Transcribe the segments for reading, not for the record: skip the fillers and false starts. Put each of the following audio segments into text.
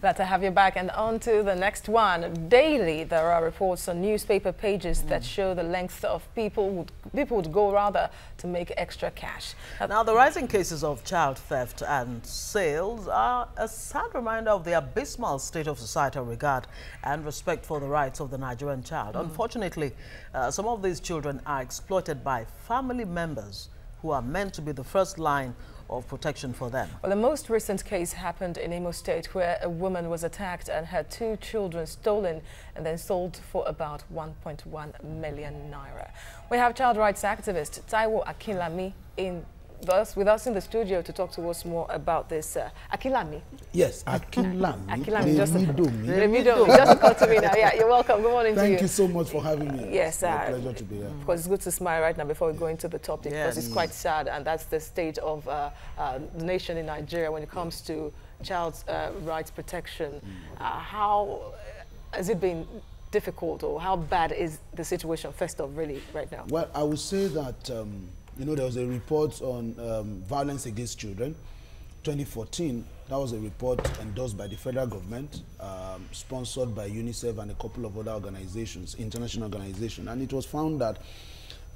Glad to have you back. And on to the next one. Daily, there are reports on newspaper pages that show the length of people would go rather to make extra cash. Now, the rising cases of child theft and sales are a sad reminder of the abysmal state of societal regard and respect for the rights of the Nigerian child. Unfortunately, some of these children are exploited by family members who are meant to be the first line of protection for them. Well, the most recent case happened in Imo State, where a woman was attacked and her 2 children stolen and then sold for about 1.1 million naira. We have child rights activist Taiwo Akinlami with us in the studio to talk to us more about this. Akinlami? Yes, Akinlami. Akinlami, just to come to me now. Yeah, you're welcome. Good morning to you. Thank you so much for having me. Yes, it's a pleasure to be here. Of course, it's good to smile right now before we go into the topic, because it's quite sad, and that's the state of the nation in Nigeria when it comes to child rights protection. How has it been difficult, or how bad is the situation, first off, really, right now? Well, I would say that you know, there was a report on violence against children, 2014. That was a report endorsed by the federal government, sponsored by UNICEF and a couple of other organizations, international organizations. And it was found that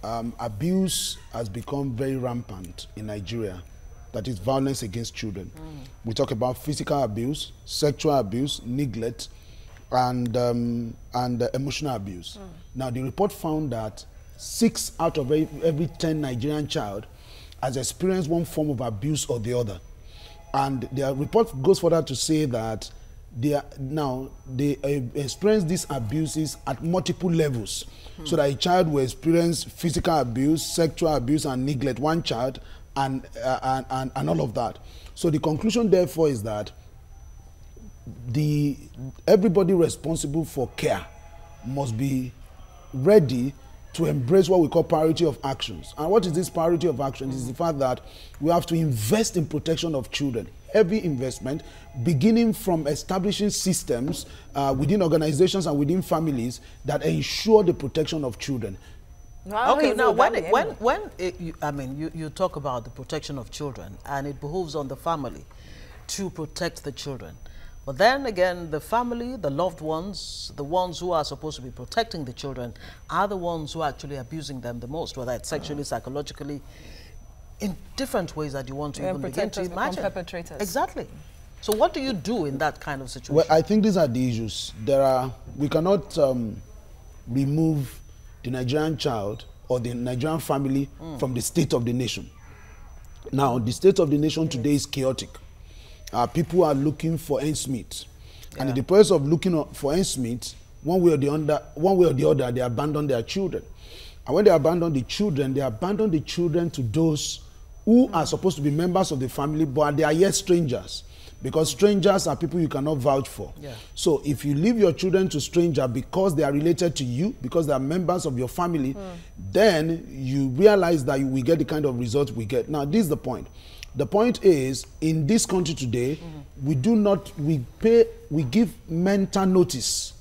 abuse has become very rampant in Nigeria. That is violence against children. We talk about physical abuse, sexual abuse, neglect, and emotional abuse. Now, the report found that 6 out of every 10 Nigerian child has experienced one form of abuse or the other. And the report goes further to say that they experience these abuses at multiple levels. So that a child will experience physical abuse, sexual abuse, and neglect, one child, and all of that. So the conclusion, therefore, is that everybody responsible for care must be ready to embrace what we call priority of actions. And what is this priority of actions? Is the fact that we have to invest in protection of children. Heavy investment, beginning from establishing systems within organizations and within families that ensure the protection of children. Okay, now you talk about the protection of children, and it behooves on the family to protect the children. But then again, the family, the loved ones, the ones who are supposed to be protecting the children, are the ones who are actually abusing them the most, whether it's sexually, psychologically, in different ways that you want to even begin to imagine. Perpetrators. Exactly. So what do you do in that kind of situation? Well, I think these are the issues. We cannot remove the Nigerian child or the Nigerian family from the state of the nation. Now, the state of the nation today is chaotic. People are looking for ends meet. And in the process of looking for ends meet, one way or the other, they abandon their children. And when they abandon the children to those who are supposed to be members of the family, but they are yet strangers. Because strangers are people you cannot vouch for. So if you leave your children to strangers because they are related to you, because they are members of your family, then you realize that you will get the kind of results we get. Now, this is the point. The point is, in this country today, we give mental notice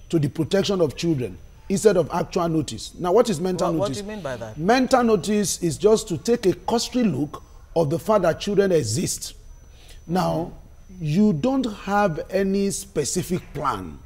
to the protection of children instead of actual notice. Now, what is mental notice? What do you mean by that? Mental notice is just to take a cursory look of the fact that children exist. Now, you don't have any specific plan,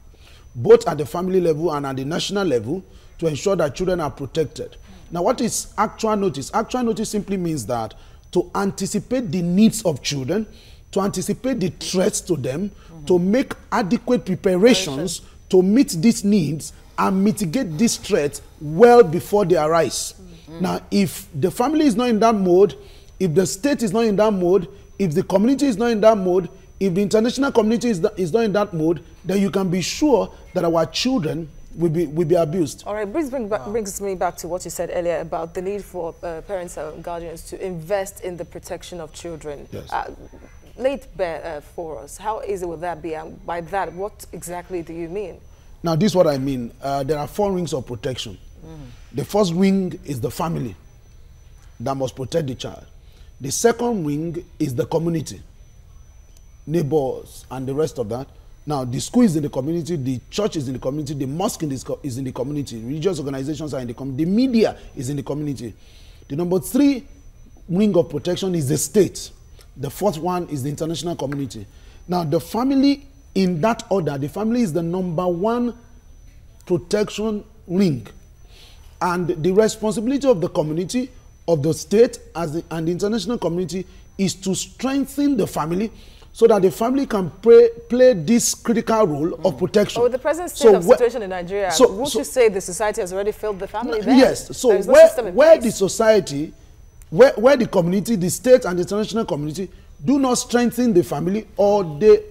both at the family level and at the national level, to ensure that children are protected. Now, what is actual notice? Actual notice simply means that to anticipate the needs of children, to anticipate the threats to them, to make adequate preparations to meet these needs and mitigate these threats well before they arise. Now, if the family is not in that mode, if the state is not in that mode, if the community is not in that mode, if the international community is not in that mode, then you can be sure that our children will be abused. All right, brings me back to what you said earlier about the need for parents and guardians to invest in the protection of children. Yes. Lay it bare for us. How easy would that be? And by that, what exactly do you mean? Now, this is what I mean. There are 4 rings of protection. The first ring is the family that must protect the child. The second ring is the community, neighbors, and the rest of that. Now, the school is in the community, the church is in the community, the mosque is in the community, religious organizations are in the community, the media is in the community. The number 3 ring of protection is the state. The 4th one is the international community. Now, the family in that order. The family is the #1 protection ring. And the responsibility of the community, of the state and the international community is to strengthen the family so that the family can play this critical role of protection. But with the present state of situation in Nigeria, would you say the society has already failed the family there? Yes. So where the society, where the community, the state and the international community do not strengthen the family, or they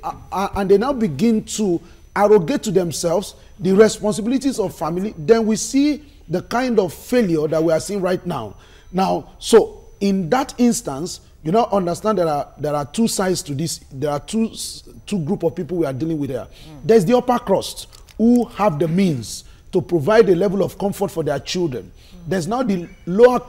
now begin to arrogate to themselves the responsibilities of family, then we see the kind of failure that we are seeing right now. Now, so in that instance, you now understand there are two sides to this. There are two group of people we are dealing with here. There's the upper crust who have the means to provide a level of comfort for their children. There's now the lower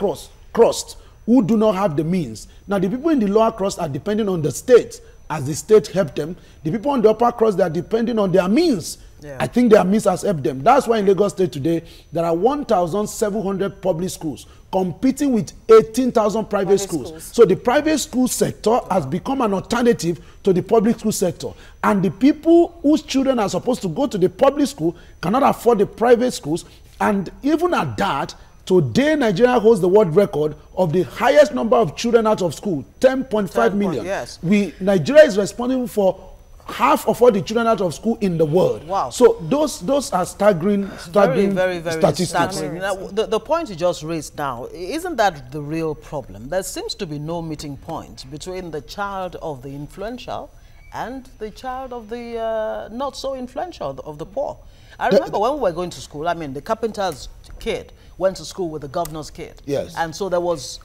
crust who do not have the means. Now, the people in the lower crust are depending on the state, as the state helped them. The people on the upper crust, they are depending on their means. Yeah. I think their means has helped them. That's why in Lagos State today, there are 1,700 public schools competing with 18,000 private schools. So the private school sector has become an alternative to the public school sector. And the people whose children are supposed to go to the public school cannot afford the private schools. And even at that, today Nigeria holds the world record of the highest number of children out of school, 10.5 million. Yes. Nigeria is responsible for half of all the children out of school in the world. Wow. So those are staggering very statistics. Staggering. Now, the point you just raised now, isn't that the real problem? There seems to be no meeting point between the child of the influential and the child of the not so influential, of the poor. I remember when we were going to school, I mean, the carpenter's kid went to school with the governor's kid. Yes. And so there was,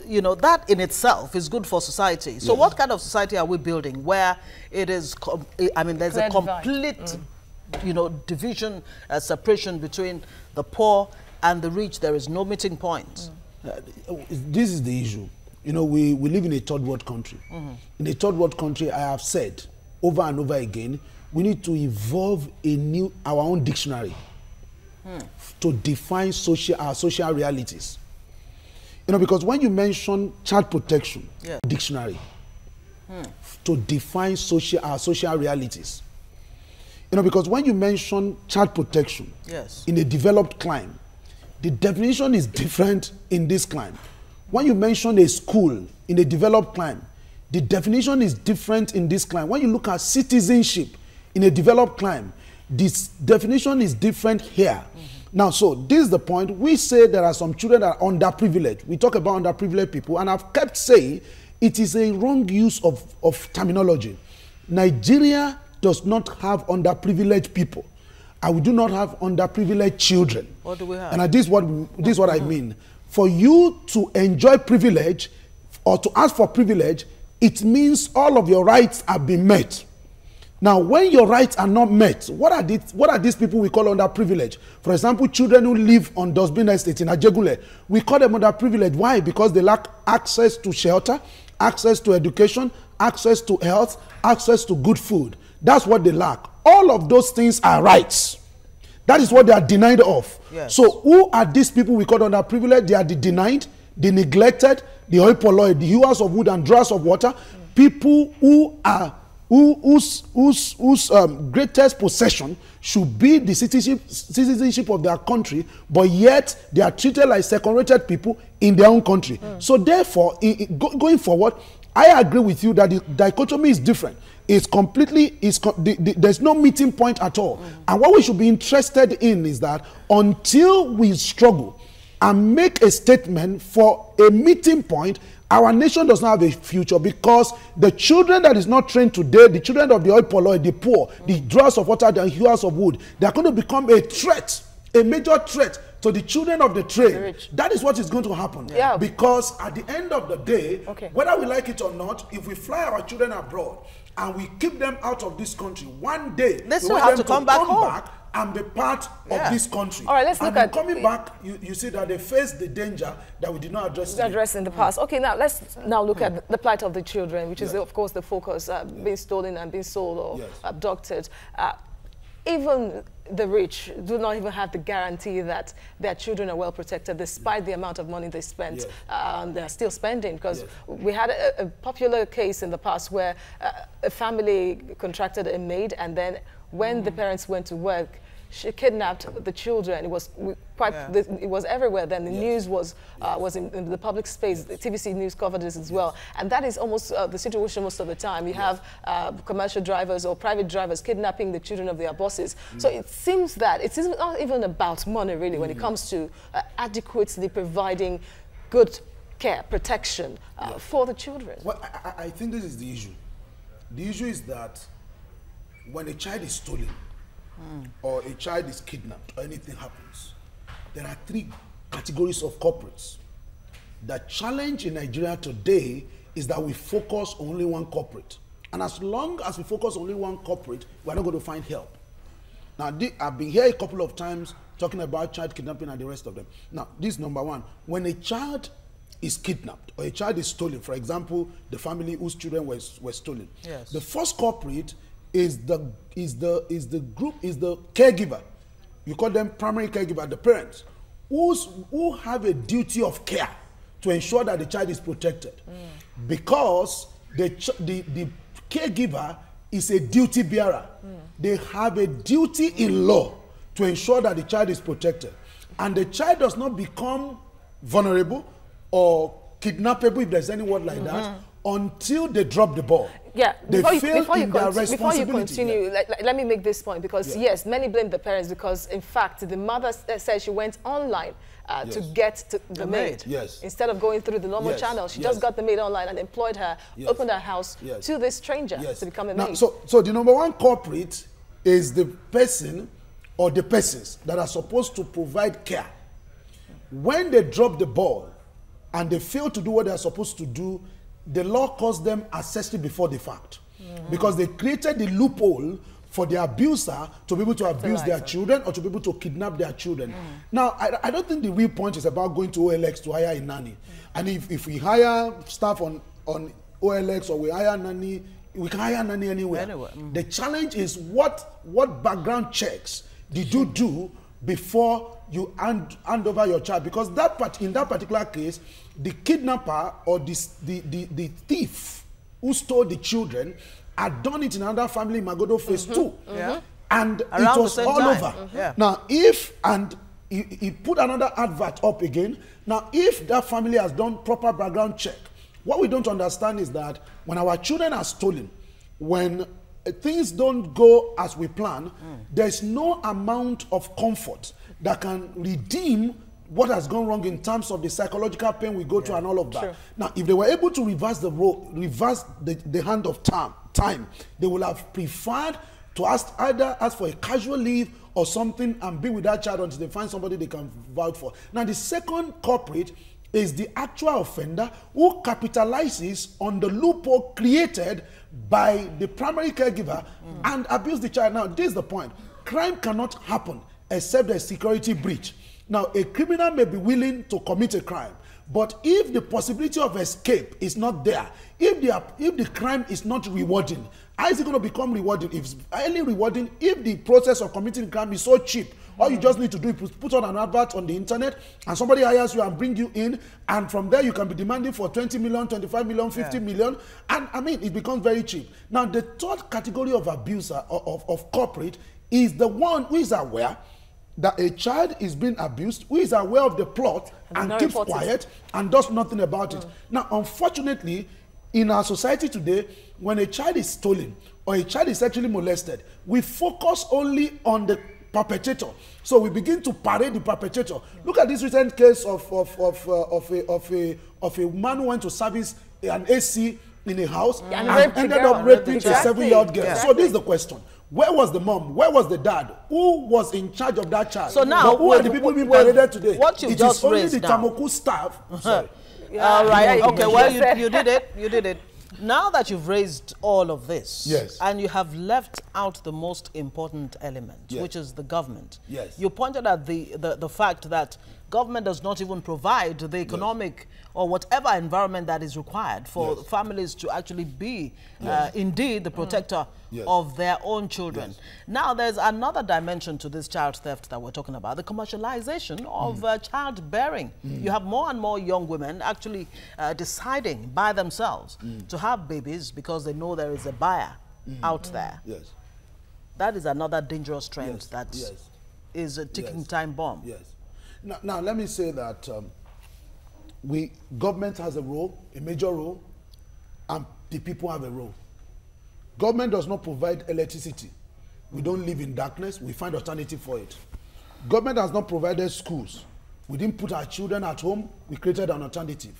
you know, that in itself is good for society. So what kind of society are we building where it is, I mean, there's a complete, you know, division, separation between the poor and the rich? There is no meeting point. This is the issue. You know, we live in a third world country. In a third world country, I have said over and over again, we need to evolve our own dictionary to define our social realities. You know, because when you mention child protection, dictionary, to define our social realities. You know, because when you mention child protection in a developed climate, the definition is different in this climate. When you mention a school in a developed climate, the definition is different in this climate. When you look at citizenship in a developed climate, this definition is different here. Now, so this is the point. We say there are some children that are underprivileged. We talk about underprivileged people, and I've kept saying it is a wrong use of terminology. Nigeria does not have underprivileged people, and we do not have underprivileged children. What do we have? And this is what I mean. For you to enjoy privilege or to ask for privilege, it means all of your rights have been met. Now, when your rights are not met, what are these people we call underprivileged? For example, children who live on Dustbin Estate in Ajegule, we call them underprivileged. Why? Because they lack access to shelter, access to education, access to health, access to good food. That's what they lack. All of those things are rights. That is what they are denied of. Yes. So who are these people we call underprivileged? They are the denied, the neglected, the hoi polloi, the hewers of wood and drawers of water, people who are whose greatest possession should be the citizenship of their country, but yet they are treated like second-rated people in their own country. So therefore, going forward, I agree with you that the dichotomy is different. It's completely, there's no meeting point at all. And what we should be interested in is that until we struggle and make a statement for a meeting point, our nation does not have a future, because the children that is not trained today, the children of the hoi polloi, the poor, the drawers of water, the hewers of wood, they are going to become a threat, a major threat to the children of the trade. That is what is going to happen. Yeah. Because at the end of the day, whether we like it or not, if we fly our children abroad and we keep them out of this country, one day they still have to come back home and be part of this country. All right, let's look at coming back. You see that they face the danger that we did not address in the past. Okay, now let's look at the plight of the children, which is of course the focus, being stolen and being sold or abducted. Even the rich do not even have the guarantee that their children are well protected, despite the amount of money they spent. They're still spending, because we had a popular case in the past where a family contracted a maid, and then when the parents went to work, she kidnapped the children. It was quite, it was everywhere. Then the news was in the public space. The TVC news covered this as well. And that is almost the situation most of the time. You have commercial drivers or private drivers kidnapping the children of their bosses. So it seems that it's not even about money, really, when it comes to adequately providing good care, protection for the children. Well, I think this is the issue. The issue is that when a child is stolen, or a child is kidnapped, or anything happens, there are three categories of culprits. The challenge in Nigeria today is that we focus on only one culprit. And as long as we focus on only one culprit, we're not going to find help. Now, I've been here a couple of times talking about child kidnapping and the rest of them. Now, this is number one. When a child is kidnapped or a child is stolen, for example, the family whose children were stolen, the first culprit is the caregiver. You call them primary caregiver, the parents, who have a duty of care to ensure that the child is protected, because the caregiver is a duty bearer. They have a duty in law to ensure that the child is protected, and the child does not become vulnerable or kidnappable, if there's any word like that, until they drop the ball. Before you continue, let me make this point, because yes, many blame the parents, because in fact the mother said she went online to get to the maid. Instead of going through the normal channel, she just got the maid online and employed her, opened her house to this stranger to become a maid. So the number one culprit is the person or the persons that are supposed to provide care. When they drop the ball and they fail to do what they are supposed to do, the law calls them accessory before the fact, because they created the loophole for the abuser to be able to abuse their children or to be able to kidnap their children. Now, I don't think the real point is about going to OLX to hire a nanny. And if we hire staff on OLX or we hire nanny, we can hire nanny anywhere. The challenge is what background checks did you do before you hand over your child? Because in that particular case, the kidnapper or the thief who stole the children had done it in another family in Magodo phase 2. And around it was all over. Now, he put another advert up again. Now, if that family has done proper background check, what we don't understand is that when our children are stolen, when things don't go as we plan, there's no amount of comfort that can redeem what has gone wrong in terms of the psychological pain we go through and all of that. Now, if they were able to reverse the hand of time, they would have preferred to either ask for a casual leave or something and be with that child until they find somebody they can vouch for. Now, the second culprit is the actual offender who capitalizes on the loophole created by the primary caregiver and abuse the child. Now, this is the point. Crime cannot happen except there's security breach. Now, a criminal may be willing to commit a crime, but if the possibility of escape is not there, if the crime is not rewarding, how is it going to become rewarding? If it's highly rewarding, if the process of committing crime is so cheap, all you just need to do is put on an advert on the internet and somebody hires you and bring you in, and from there you can be demanding for 20 million, 25 million, 50 million, and I mean, it becomes very cheap. Now, the third category of abuser, of culprit, is the one who is aware that a child is being abused, who is aware of the plot and keeps quiet and does nothing about it. Now, unfortunately, in our society today, when a child is stolen or a child is sexually molested, we focus only on the perpetrator. So we begin to parade the perpetrator. Look at this recent case of a man who went to service an AC in a house and ended up raping a 7-year-old girl. So this is the question. Where was the mom? Where was the dad? Who was in charge of that child? So now, who are the people being paraded today? What you just raised It is only the Tamoku staff. Sorry. All right. Okay. Well, you did it. You did it. Now that you've raised all of this, and you have left out the most important element, which is the government. You pointed at the fact that government does not even provide the economic or whatever environment that is required for families to actually be indeed the protector of their own children. Now, there's another dimension to this child theft that we're talking about, the commercialization of childbearing. You have more and more young women actually deciding by themselves to have babies because they know there is a buyer out there. Yes. That is another dangerous trend that is a ticking time bomb. Yes. Now, let me say that government has a role, a major role, and the people have a role. Government does not provide electricity. We don't live in darkness. We find alternative for it. Government has not provided schools. We didn't put our children at home. We created an alternative.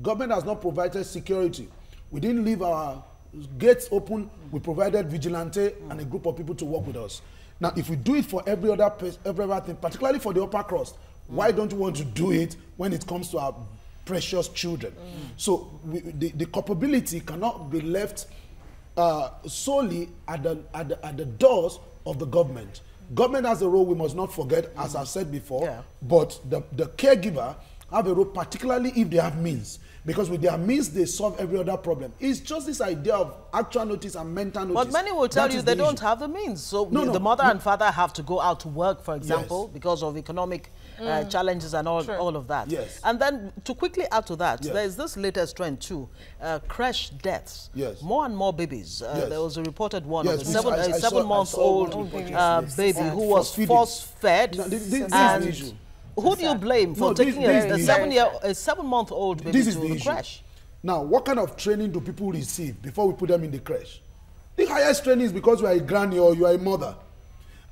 Government has not provided security. We didn't leave our gates open. We provided vigilante and a group of people to work with us. Now, if we do it for every other thing, particularly for the upper crust, why don't we want to do it when it comes to our precious children? So the culpability cannot be left solely at the doors of the government. Government has a role we must not forget, as I've said before, but the caregiver have a role, particularly if they have means. Because with their means, they solve every other problem. It's just this idea of actual notice and mental notice. But many will tell you they don't have the means. So the mother and father have to go out to work, for example, because of economic challenges and all of that. Yes. And then to quickly add to that, there is this latest trend too, crash deaths. Yes. More and more babies. There was a reported one of a Yes, seven-month-old baby who was force-fed. This is the issue. Who do you blame for taking a 7-month-old baby to the crash? Now, what kind of training do people receive before we put them in the crash? The highest training is because you are a granny or you are a mother.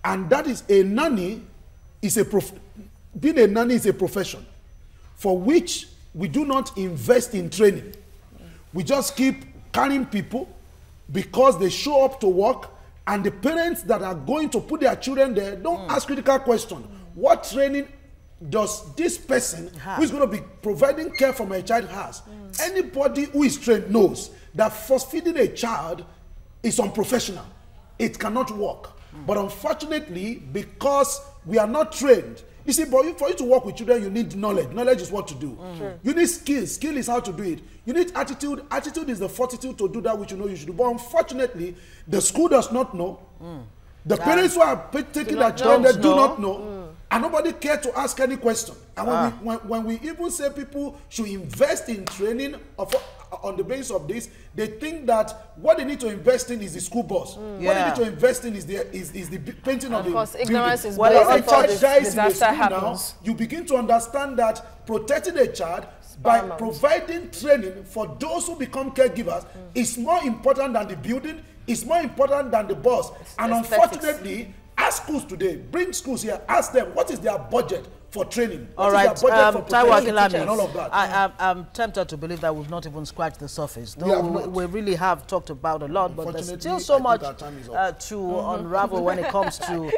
And that is a nanny, being a nanny is a profession for which we do not invest in training. We just keep carrying people because they show up to work, and the parents that are going to put their children there don't ask critical questions. What training does this person who is going to be providing care for my child has? Anybody who is trained knows that force-feeding a child is unprofessional. It cannot work. But unfortunately, because we are not trained, you see, for you to work with children, you need knowledge. Knowledge is what to do. You need skill. Skill is how to do it. You need attitude. Attitude is the fortitude to do that which you know you should do. But unfortunately, the school does not know. The parents who are taking their children do not know. And nobody cares to ask any question. And when we even say people should invest in training on the basis of this, they think that what they need to invest in is the school bus. What they need to invest in is the painting of the building. Of course, ignorance is when a child dies in the school happens. now, you begin to understand that protecting a child by providing training for those who become caregivers is more important than the building, is more important than the bus. And unfortunately, ask schools today, bring schools here, ask them what is their budget for training. All right, Taiwo Akinlami, and all of that. I'm tempted to believe that we've not even scratched the surface. We really have talked about a lot, but there's still so much to unravel when it comes to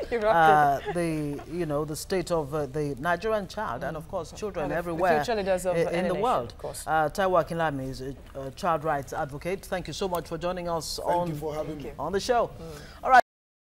the state of the Nigerian child and of course children everywhere in the world. Taiwo Akinlami is a child rights advocate. Thank you so much for joining us on the show. All right.